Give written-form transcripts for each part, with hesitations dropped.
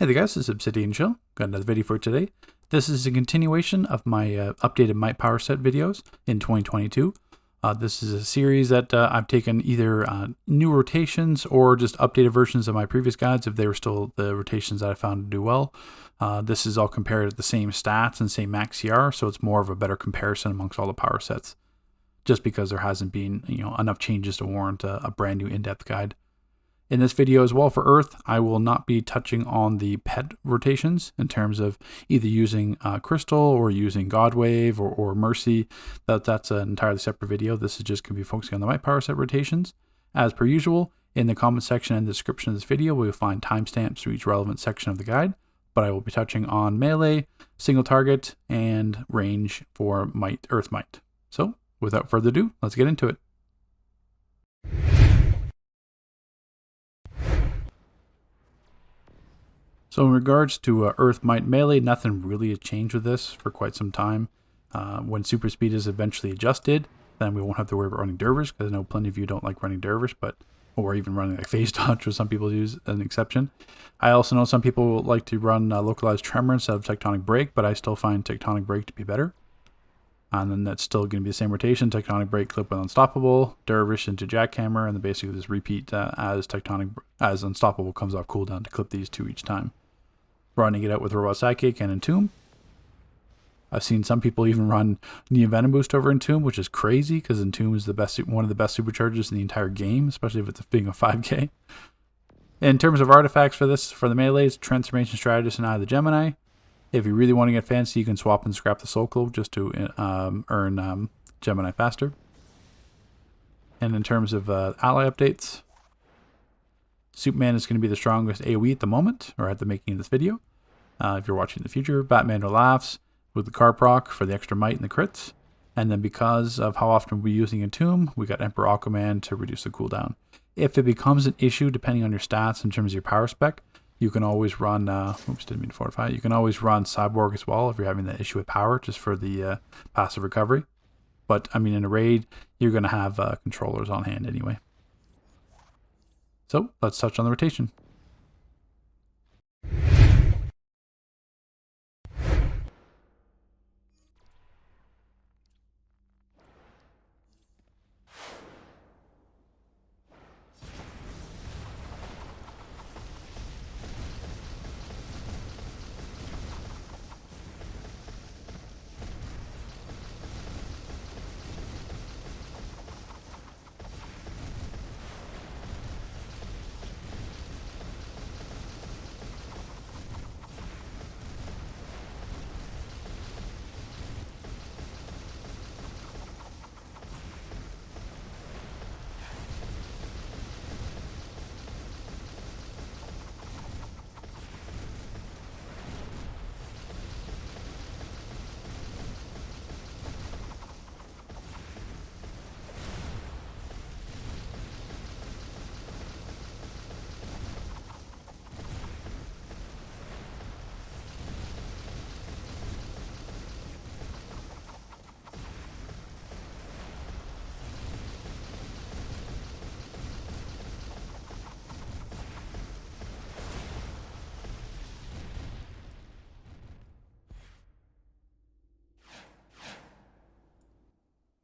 Hey there guys, this is Obsidian Chill. Got another video for today. This is a continuation of my updated Might Power Set videos in 2022. This is a series that I've taken either new rotations or just updated versions of my previous guides if they were still the rotations that I found to do well. This is all compared at the same stats and same max CR, so it's more of a better comparison amongst all the power sets. Just because there hasn't been enough changes to warrant a brand new in-depth guide. In this video as well for Earth, I will not be touching on the pet rotations in terms of either using Crystal or using Godwave or Mercy. That's an entirely separate video. This is just going to be focusing on the Might Power Set rotations. As per usual, in the comment section and the description of this video, we will find timestamps to each relevant section of the guide, but I will be touching on melee, single target, and range for Earth Might. So, without further ado, let's get into it. So in regards to Earth Might Melee, nothing really has changed with this for quite some time. When super speed is eventually adjusted, then we won't have to worry about running Dervish, because I know plenty of you don't like running Dervish, or even running like Phase Dodge, which some people use as an exception. I also know some people like to run Localized Tremor instead of Tectonic Break, but I still find Tectonic Break to be better. And then that's still going to be the same rotation: Tectonic Break, clip with Unstoppable, Dervish into Jackhammer, and then basically just repeat as Unstoppable comes off cooldown to clip these two each time. Running it out with Robot Sidekick and Entomb. I've seen some people even run Neo Venom Boost over Entomb, which is crazy because Entomb is one of the best supercharges in the entire game, especially if it's being a 5k. In terms of artifacts for the melees, Transformation Strategist and Eye of the Gemini. If you really want to get fancy, you can swap and scrap the Soul Cloak just to earn Gemini faster. And in terms of ally updates, Superman is going to be the strongest AoE at the moment, or at the making of this video. If you're watching in the future, Batman No Laughs with the car proc for the extra might and the crits. And then because of how often we're using Entomb, we got Emperor Aquaman to reduce the cooldown. If it becomes an issue, depending on your stats in terms of your power spec, you can always run, you can always run Cyborg as well if you're having that issue with power, just for the passive recovery. But, I mean, in a raid, you're going to have controllers on hand anyway. So, let's touch on the rotation.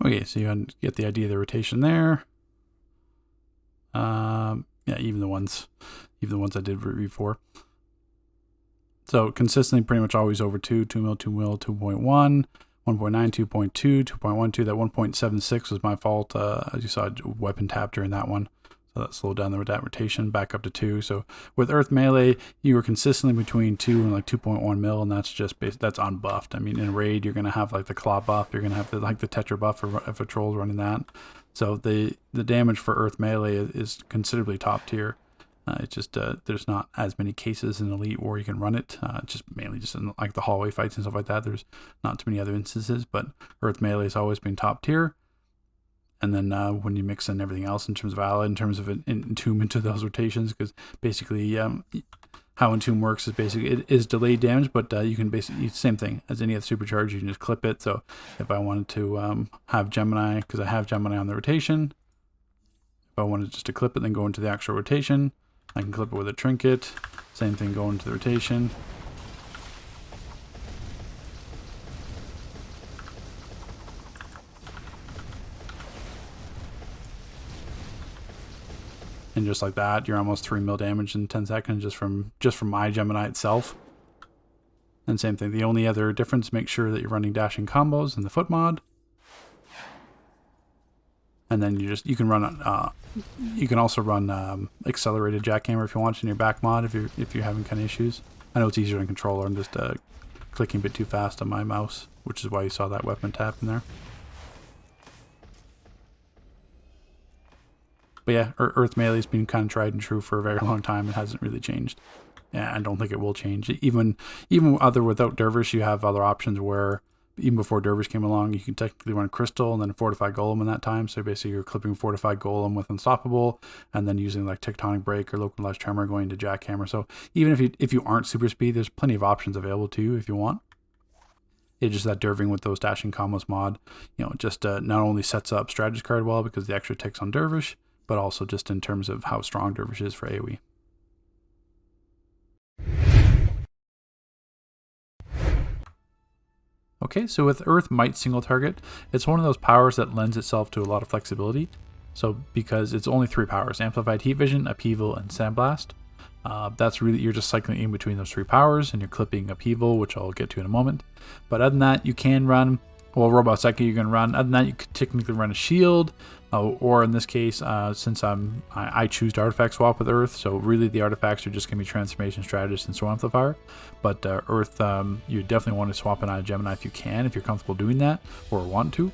Okay, so you get the idea of the rotation there. Yeah, even the ones I did before. So consistently, pretty much always over 2 mil, 2 mil, 2.1, 1.9, 2.2, 2.12. That 1.76 was my fault. As you saw, weapon tap during that one. So that slowed down that rotation back up to 2. So with Earth Melee, you were consistently between 2 and like 2.1 mil, and that's just that's unbuffed. I mean, in a raid, you're gonna have like the claw buff, you're gonna have the Tetra buff if a troll's running that. So the damage for Earth Melee is considerably top tier. It's just there's not as many cases in Elite where you can run it. Just mainly just in like the hallway fights and stuff like that. There's not too many other instances, but Earth Melee has always been top tier. And then when you mix in everything else in terms of ally, in terms of Entomb into those rotations, because basically how Entomb works is basically it is delayed damage, but you can basically same thing as any other supercharge. You can just clip it. So if I wanted to have Gemini, because I have Gemini on the rotation, if I wanted just to clip it, then go into the actual rotation, I can clip it with a trinket, Same thing going to the rotation. And just like that, you're almost 3 mil damage in 10 seconds just from my Gemini itself. And same thing, the only other difference, make sure that you're running dashing combos in the foot mod. And then you can run you can also run accelerated jackhammer if you want in your back mod if you're having kind of issues. I know it's easier on controller. I'm just clicking a bit too fast on my mouse, which is why you saw that weapon tap in there. But yeah, Earth Melee's been kind of tried and true for a very long time. It hasn't really changed. Yeah, I don't think it will change. Even without Dervish, you have other options where even before Dervish came along, you can technically run Crystal and then Fortified Golem in that time. So basically you're clipping Fortified Golem with Unstoppable and then using like Tectonic Break or Localized Tremor going to Jackhammer. So even if you aren't super speed, there's plenty of options available to you if you want. It's just that Derving with those dashing combos mod, just not only sets up Strategist card well because the extra ticks on Dervish, but also just in terms of how strong Dervish is for AoE. Okay, so with Earth Might single target, it's one of those powers that lends itself to a lot of flexibility. So because it's only 3 powers, Amplified Heat Vision, Upheaval, and Sandblast. That's really, you're just cycling in between those 3 powers and you're clipping Upheaval, which I'll get to in a moment. But other than that, you can run, well, Robot Psyche you can run. Other than that, you could technically run a shield, or in this case, since I choose to artifact swap with Earth, so really the artifacts are just going to be Transformation, Strategist, and Soul Amplifier. But Earth, you definitely want to swap in out of Gemini if you can, if you're comfortable doing that, or want to.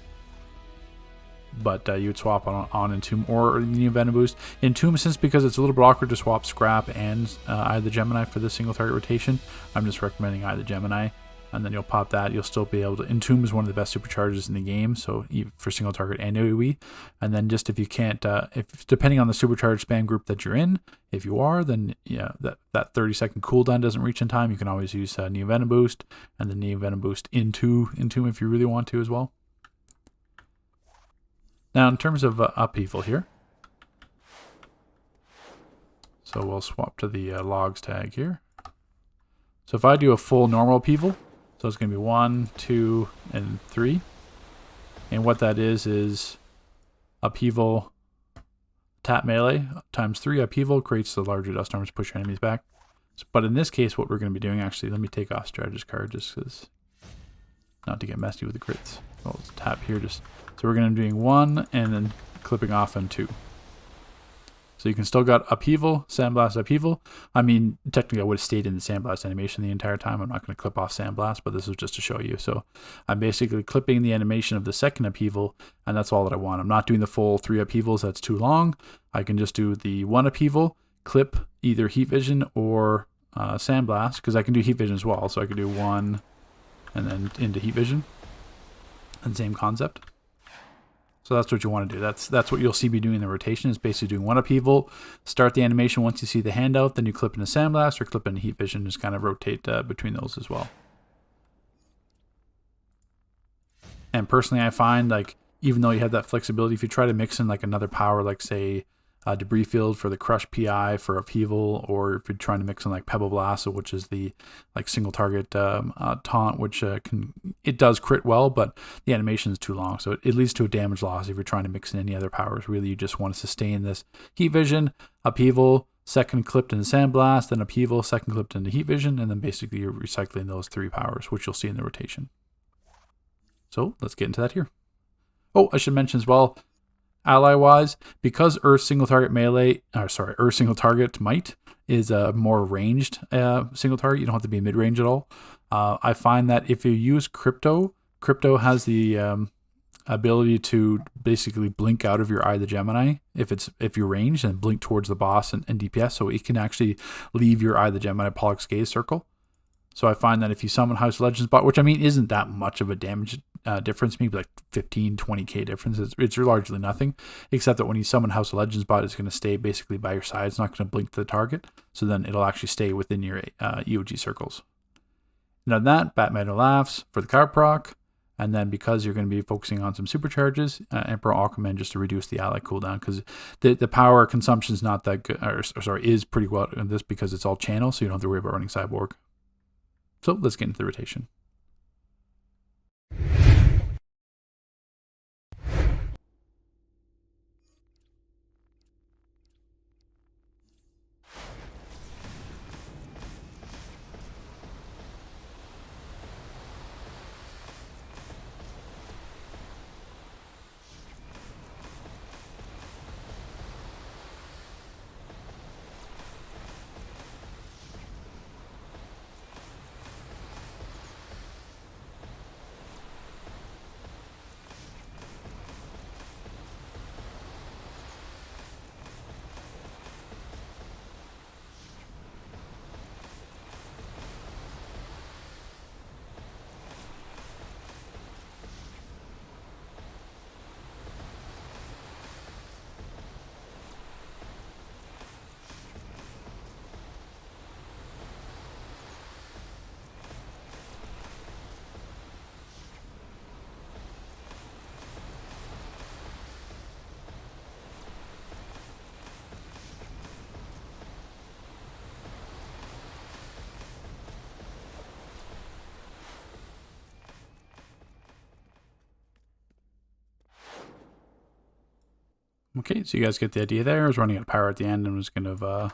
But you would swap on Entomb or New Venom Boost. Entomb, since because it's a little bit awkward to swap Scrap and Eye of the Gemini for this single target rotation, I'm just recommending Eye of the Gemini. And then you'll pop that. You'll still be able to. Entomb is one of the best supercharges in the game, so for single target and AoE. And then just if you can't, if depending on the supercharged spam group that you're in, if you are, then yeah, that 30-second cooldown doesn't reach in time. You can always use Neo Venom Boost and the Neo Venom Boost into Entomb if you really want to as well. Now in terms of Upheaval here, so we'll swap to the logs tag here. So if I do a full normal Upheaval. So it's going to be 1, 2, and 3. And what that is Upheaval tap melee times 3. Upheaval creates the larger dust storms to push your enemies back. But in this case, what we're going to be doing, actually, let me take off Strategist card just because, not to get messy with the crits. So let's tap here. So we're going to be doing 1 and then clipping off on 2. So you can still got Upheaval, Sandblast, Upheaval. I mean, technically I would have stayed in the Sandblast animation the entire time. I'm not going to clip off Sandblast, but this is just to show you. So I'm basically clipping the animation of the second Upheaval, and that's all that I want. I'm not doing the full 3 Upheavals. That's too long. I can just do the 1 Upheaval, clip either Heat Vision or Sandblast, because I can do Heat Vision as well. So I can do 1 and then into Heat Vision. And same concept. So that's what you want to do. That's what you'll see me doing in the rotation, is basically doing 1 Upheaval, start the animation once you see the handout, then you clip into Sandblast or clip into Heat Vision, just kind of rotate between those as well. And personally, I find, like, even though you have that flexibility, if you try to mix in like another power, like say Debris Field for the Crush PI for Upheaval, or if you're trying to mix in like Pebble Blast, which is the like single target taunt, which it does crit well, but the animation is too long, so it leads to a damage loss if you're trying to mix in any other powers. Really, you just want to sustain this Heat Vision, Upheaval, second clipped into Sandblast, then Upheaval, second clipped into Heat Vision, and then basically you're recycling those 3 powers, which you'll see in the rotation. So let's get into that here. Oh, I should mention as well, ally-wise, because Earth single target Earth single target Might is a more ranged single target. You don't have to be mid-range at all. I find that if you use Crypto has the ability to basically blink out of your Eye of the Gemini if you're ranged, and blink towards the boss and DPS, so it can actually leave your Eye of the Gemini Pollux Gaze circle. So I find that if you summon House of Legends bot, which I mean isn't that much of a damage difference, maybe like 15-20k difference, it's largely nothing, except that when you summon House of Legends bot, it's going to stay basically by your side. It's not going to blink to the target, so then it'll actually stay within your EOG circles. Now that, Batman Laughs for the card proc, And then because you're going to be focusing on some supercharges, Emperor Aquaman just to reduce the ally cooldown, because the power consumption is not that good, or sorry, is pretty well in this because it's all channel, so you don't have to worry about running Cyborg. So let's get into the rotation. Okay, so you guys get the idea there. I was running out of power at the end and was going to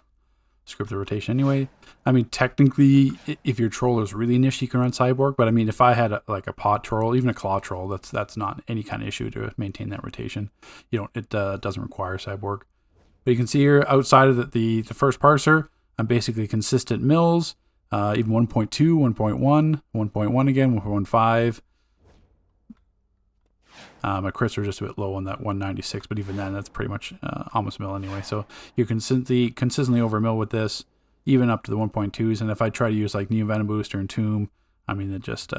script the rotation anyway. I mean, technically, if your troll is really niche, you can run Cyborg. But I mean, if I had like a pot troll, even a claw troll, that's not any kind of issue to maintain that rotation. It doesn't require Cyborg. But you can see here, outside of the first parser, I'm basically consistent mills, even 1.2, 1.1, 1.1 again, 1.15. My crits are just a bit low on that 196, but even then, that's pretty much almost mill anyway. So you can consistently over mill with this, even up to the 1.2s. And if I try to use like New Venom Booster and Tomb, I mean, it just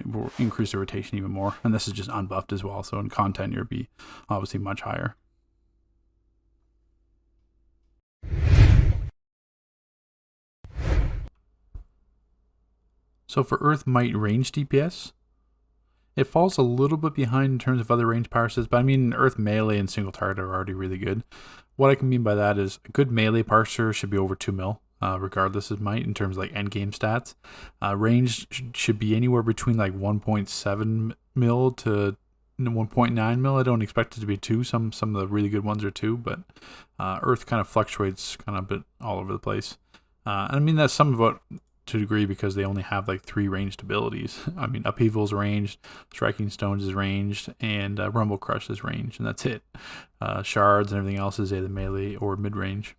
will increase the rotation even more. And this is just unbuffed as well. So in content, you'll be obviously much higher. So for Earth Might range DPS, it falls a little bit behind in terms of other range power sets, but I mean, Earth melee and single target are already really good. What I can mean by that is a good melee parser should be over 2 mil, regardless of might, in terms of like end game stats. Range should be anywhere between like 1.7 mil to 1.9 mil. I don't expect it to be 2. Some of the really good ones are 2, but Earth kind of fluctuates kind of a bit all over the place. And I mean, that's some of what to a degree because they only have like 3 ranged abilities. I mean, Upheaval's ranged, Striking Stones is ranged, and Rumble Crush is ranged, and that's it. Shards and everything else is either melee or mid range.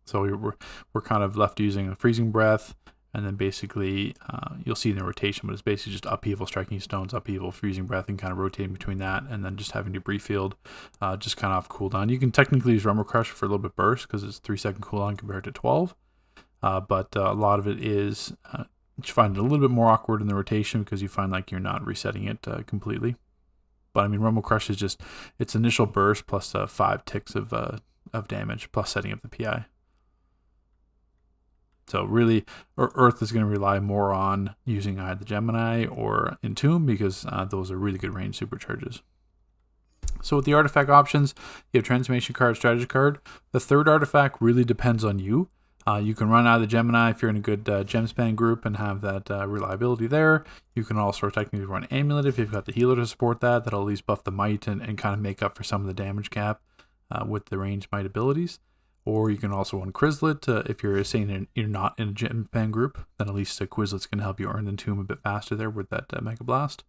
So we're kind of left using a Freezing Breath, and then basically you'll see in the rotation, but it's basically just Upheaval, Striking Stones, Upheaval, Freezing Breath, and kind of rotating between that, and then just having Debris Field, just kind of off cooldown. You can technically use Rumble Crush for a little bit burst because it's 3-second cooldown compared to 12. But a lot of it is you find it a little bit more awkward in the rotation because you find like you're not resetting it completely. But I mean, Rumble Crush is just its initial burst plus 5 ticks of damage plus setting up the PI. So really, Earth is going to rely more on using either Gemini or Entomb because those are really good range supercharges. So with the artifact options, you have Transformation card, Strategy card. The third artifact really depends on you. You can run out of the Gemini if you're in a good gem span group and have that reliability there. You can also technically run Amulet if you've got the healer to support that. That'll at least buff the might and kind of make up for some of the damage cap with the ranged might abilities. Or you can also run Quizlet if you're saying you're not in a gem span group. Then at least Quizlet's going to help you earn the Entomb a bit faster there with that Mega Blast.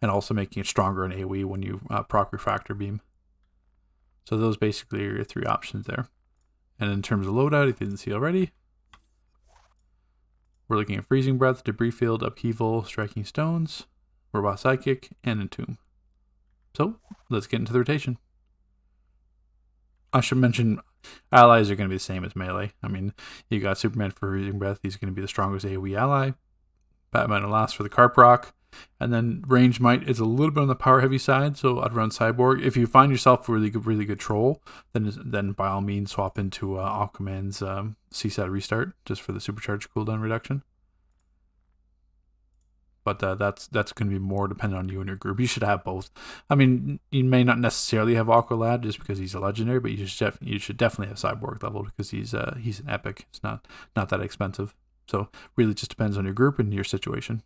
And also making it stronger in AoE when you proc Refractor Beam. So those basically are your 3 options there. And in terms of loadout, if you didn't see already, we're looking at Freezing Breath, Debris Field, Upheaval, Striking Stones, Robot Psychic, and Entomb. So let's get into the rotation. I should mention allies are going to be the same as melee. I mean, you got Superman for Freezing Breath. He's going to be the strongest AoE ally. Batman and Last for the Car proc. And then range might is a little bit on the power heavy side, so I'd run Cyborg. If you find yourself a really good troll, then by all means swap into Aquaman's CSAT restart just for the supercharged cooldown reduction. But that's going to be more dependent on you and your group. You should have both. I mean, you may not necessarily have Aqualad just because he's a legendary, but you should definitely have Cyborg level because he's an epic. It's not that expensive. So really just depends on your group and your situation.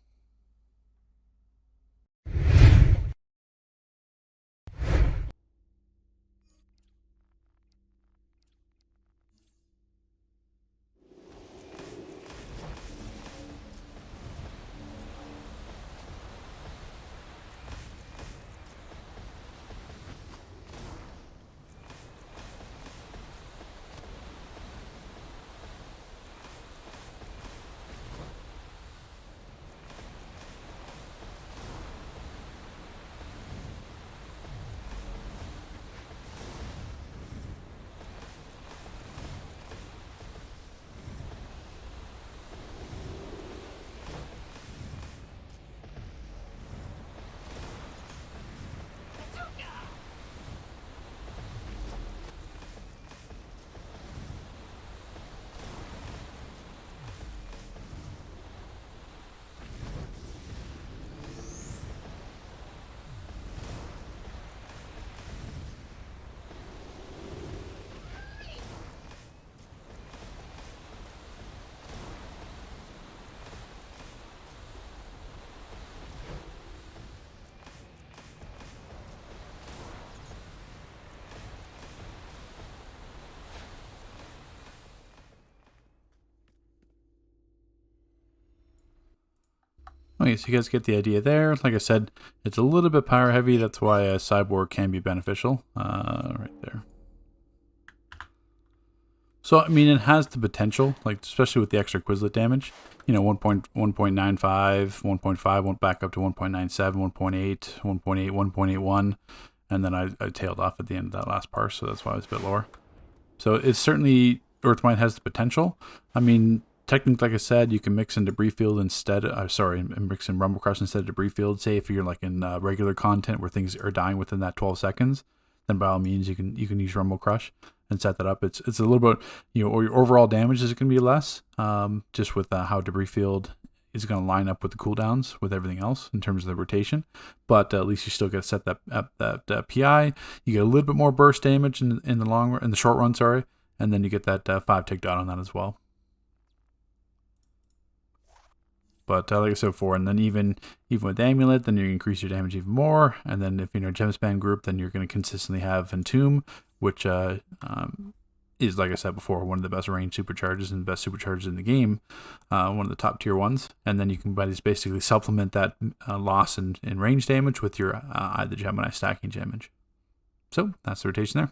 Okay, so you guys get the idea there. Like I said, it's a little bit power heavy. That's why a Cyborg can be beneficial. Right there. So, I mean, it has the potential, like especially with the extra Quizlet damage. You know, 1.95, 1.5 went back up to 1.97, 1.8, 1.8, 1.81. And then I tailed off at the end of that last part, so that's why it was a bit lower. So it's certainly, Earthmind has the potential. I mean, technically, like I said, you can mix in Debris Field instead. Mix in Rumble Crush instead of Debris Field. Say if you're like in regular content where things are dying within that 12 seconds, then by all means you can use Rumble Crush and set that up. It's a little bit, you know, or your overall damage is going to be less, just with how Debris Field is going to line up with the cooldowns with everything else in terms of the rotation. But at least you still get to set that PI. You get a little bit more burst damage in the short run, sorry, and then you get that 5 tick dot on that as well. But like I said before, and then even with Amulet, then you increase your damage even more. And then if you're in a Gemspan group, then you're going to consistently have Entomb, which is, like I said before, one of the best range supercharges and best supercharges in the game, one of the top tier ones. And then you can basically supplement that loss in range damage with your either Gemini stacking damage. So that's the rotation there.